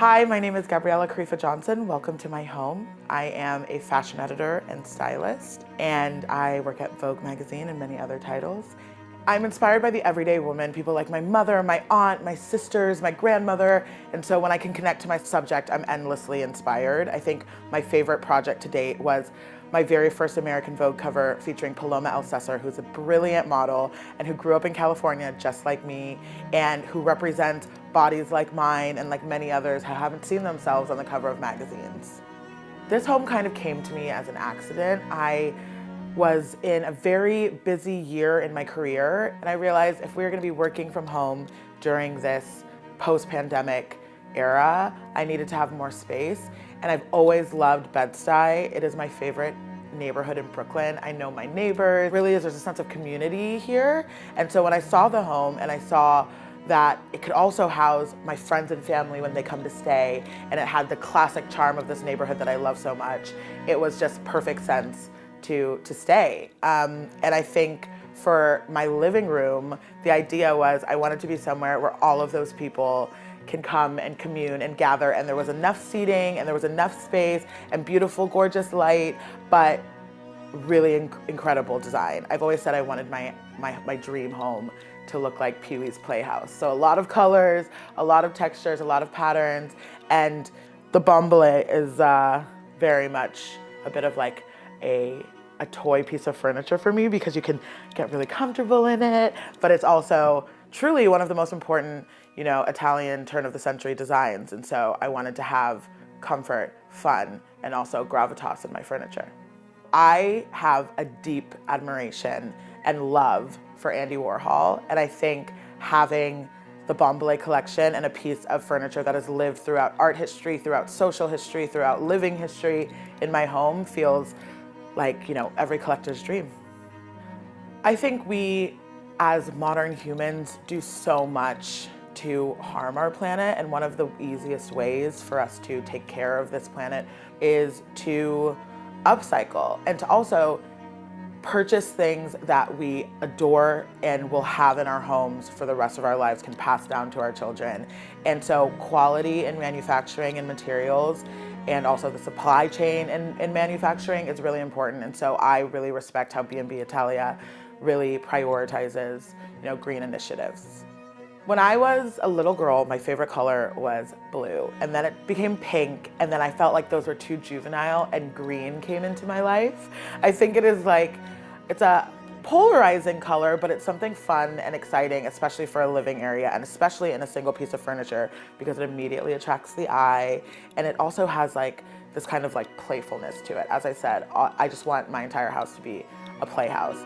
Hi, my name is Gabriella Karefa Johnson. Welcome to my home. I am a fashion editor and stylist, and I work at Vogue magazine and many other titles. I'm inspired by the everyday woman, people like my mother, my aunt, my sisters, my grandmother, and so when I can connect to my subject, I'm endlessly inspired. I think my favorite project to date was my very first American Vogue cover featuring Paloma Alcesar, who's a brilliant model and who grew up in California just like me, and who represents bodies like mine and like many others who haven't seen themselves on the cover of magazines. This home kind of came to me as an accident. I was in a very busy year in my career, and I realized if we were going to be working from home during this post-pandemic era, I needed to have more space. And I've always loved Bed-Stuy. It is my favorite neighborhood in Brooklyn. I know my neighbors. Really is, there's a sense of community here. And so when I saw the home and I saw that it could also house my friends and family when they come to stay, and it had the classic charm of this neighborhood that I love so much, it was just perfect sense to stay. And I think for my living room, the idea was I wanted to be somewhere where all of those people can come and commune and gather, and there was enough seating and there was enough space and beautiful, gorgeous light, but really incredible design. I've always said I wanted my dream home to look like Pee-wee's Playhouse. So a lot of colors, a lot of textures, a lot of patterns, and the Bambole is very much a bit of like a toy piece of furniture for me because you can get really comfortable in it, but it's also truly one of the most important, Italian turn of the century designs. And so I wanted to have comfort, fun, and also gravitas in my furniture. I have a deep admiration and love for Andy Warhol, and I think having the Bambole collection and a piece of furniture that has lived throughout art history, throughout social history, throughout living history in my home feels like, every collector's dream. I think we, as modern humans, do so much to harm our planet, and one of the easiest ways for us to take care of this planet is to upcycle and to also purchase things that we adore and will have in our homes for the rest of our lives, can pass down to our children. And so quality in manufacturing and materials, and also the supply chain in manufacturing is really important. And so I really respect how B&B Italia really prioritizes, green initiatives. When I was a little girl, my favorite color was blue, and then it became pink, and then I felt like those were too juvenile, and green came into my life. I think it is like, it's a polarizing color, but it's something fun and exciting, especially for a living area, and especially in a single piece of furniture, because it immediately attracts the eye, and it also has like this kind of like playfulness to it. As I said, I just want my entire house to be a playhouse.